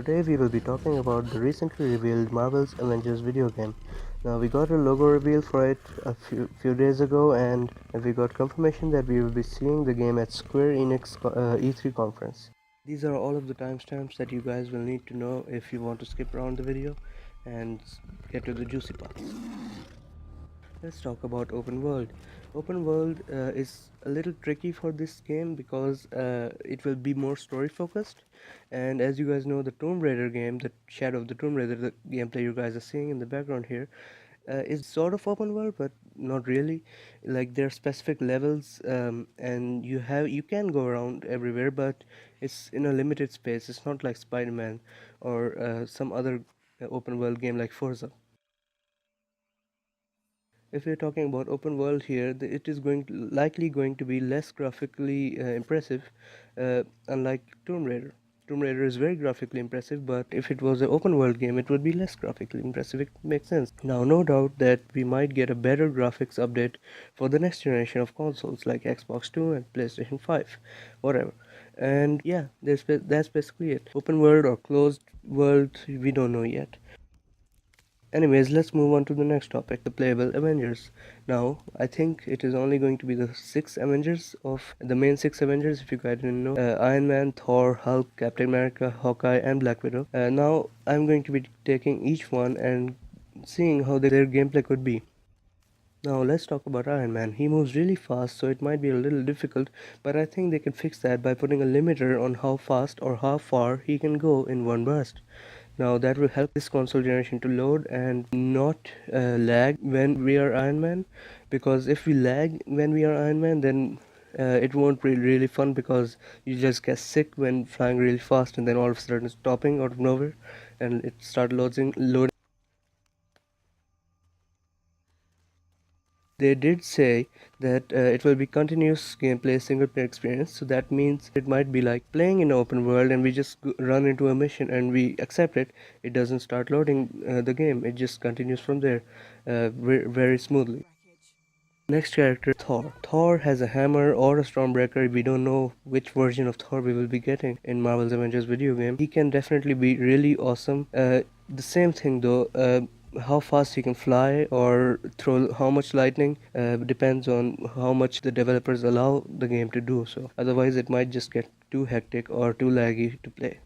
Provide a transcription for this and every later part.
Today we will be talking about the recently revealed Marvel's Avengers video game. Now we got a logo reveal for it a few days ago, and we got confirmation that we will be seeing the game at Square Enix E3 conference. These are all of the timestamps that you guys will need to know if you want to skip around the video and get to the juicy parts. Let's talk about open world. Open world is a little tricky for this game because it will be more story focused, and as you guys know, the Tomb Raider game, the Shadow of the Tomb Raider, the gameplay you guys are seeing in the background here, is sort of open world but not really. Like, there are specific levels, and you can go around everywhere, but it's in a limited space. It's not like Spider-Man or some other open world game like Forza. If we're talking about open world here, it is likely going to be less graphically impressive, unlike Tomb Raider. Tomb Raider is very graphically impressive, but if it was an open world game, it would be less graphically impressive. It makes sense. Now, no doubt that we might get a better graphics update for the next generation of consoles like Xbox 2 and PlayStation 5, whatever. And yeah, that's basically it. Open world or closed world, we don't know yet. Anyways, let's move on to the next topic, the playable Avengers. Now, I think it is only going to be the six Avengers of the main six Avengers, if you guys didn't know. Iron Man, Thor, Hulk, Captain America, Hawkeye, and Black Widow. Now, I'm going to be taking each one and seeing how their gameplay could be. Now, let's talk about Iron Man. He moves really fast, so it might be a little difficult, but I think they can fix that by putting a limiter on how fast or how far he can go in one burst. Now that will help this console generation to load and not lag when we are Iron Man, because if we lag when we are Iron Man, then it won't be really fun, because you just get sick when flying really fast and then all of a sudden stopping out of nowhere and it start loading. They did say that it will be continuous gameplay single player experience, so that means it might be like playing in an open world and we just run into a mission and we accept it. It doesn't start loading the game, it just continues from there very smoothly. Next character, Thor. Thor has a hammer or a stormbreaker. We don't know which version of Thor we will be getting in Marvel's Avengers video game. He can definitely be really awesome. The same thing though, how fast he can fly or throw how much lightning depends on how much the developers allow the game to do so. Otherwise, it might just get too hectic or too laggy to play.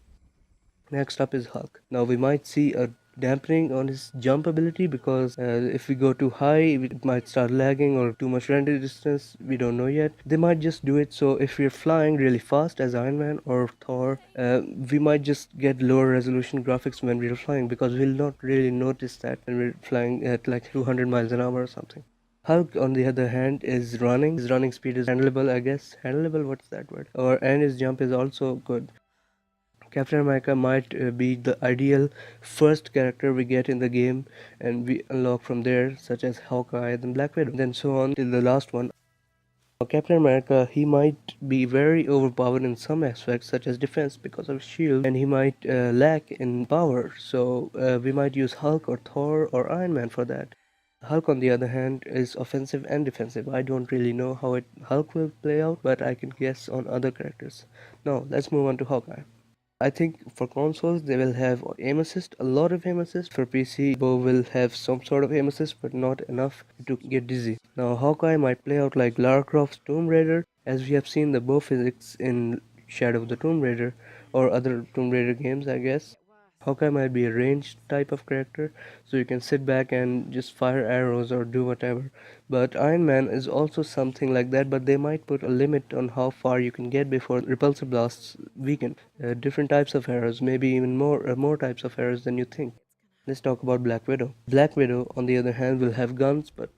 Next up is Hulk. Now we might see a dampening on his jump ability, because if we go too high it might start lagging, or too much render distance, we don't know yet. They might just do it so if we're flying really fast as Iron Man or Thor, we might just get lower resolution graphics when we're flying, because we'll not really notice that when we're flying at like 200 miles an hour or something. Hulk, on the other hand, is running. His running speed is handleable, I guess. Handleable, what's that word? And his jump is also good. Captain America might be the ideal first character we get in the game, and we unlock from there, such as Hawkeye, then Black Widow, then so on till the last one. Now, Captain America, he might be very overpowered in some aspects, such as defense, because of his shield, and he might lack in power, so we might use Hulk or Thor or Iron Man for that. Hulk, on the other hand, is offensive and defensive. I don't really know how Hulk will play out, but I can guess on other characters. Now, let's move on to Hawkeye. I think for consoles they will have aim assist, a lot of aim assist. For PC, both will have some sort of aim assist, but not enough to get dizzy. Now Hawkeye might play out like Lara Croft's Tomb Raider, as we have seen the bow physics in Shadow of the Tomb Raider or other Tomb Raider games, I guess. Hawkeye might be a ranged type of character, so you can sit back and just fire arrows or do whatever. But Iron Man is also something like that, but they might put a limit on how far you can get before repulsor blasts weaken. Different types of arrows, maybe even more types of arrows than you think. Let's talk about Black Widow. Black Widow, on the other hand, will have guns, but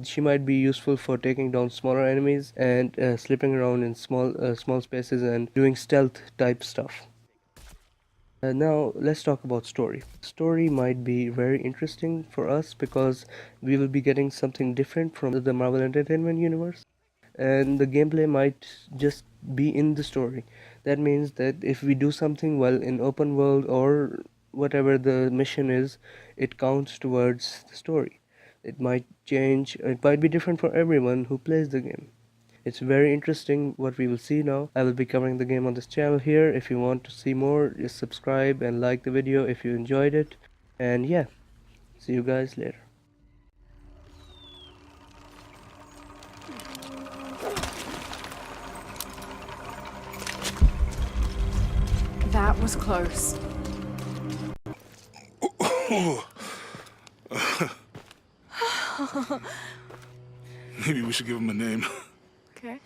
she might be useful for taking down smaller enemies and slipping around in small spaces and doing stealth type stuff. Now let's talk about story. Story might be very interesting for us because we will be getting something different from the Marvel Entertainment Universe, and the gameplay might just be in the story. That means that if we do something well in open world or whatever the mission is, it counts towards the story. It might change, it might be different for everyone who plays the game. It's very interesting what we will see now. I will be covering the game on this channel here. If you want to see more, just subscribe and like the video if you enjoyed it. And yeah, see you guys later. That was close. Maybe we should give him a name. Okay.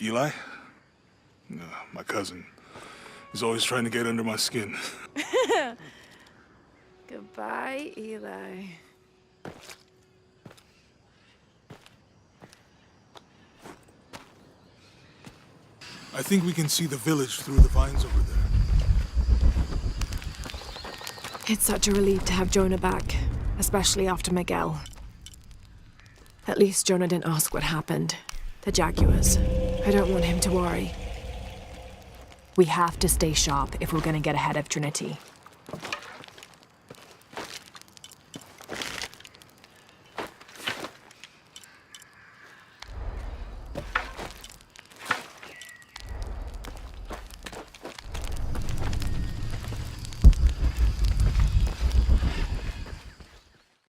Eli? My cousin. He's always trying to get under my skin. Goodbye, Eli. I think we can see the village through the vines over there. It's such a relief to have Jonah back, especially after Miguel. At least Jonah didn't ask what happened. The Jaguars. I don't want him to worry. We have to stay sharp if we're gonna get ahead of Trinity.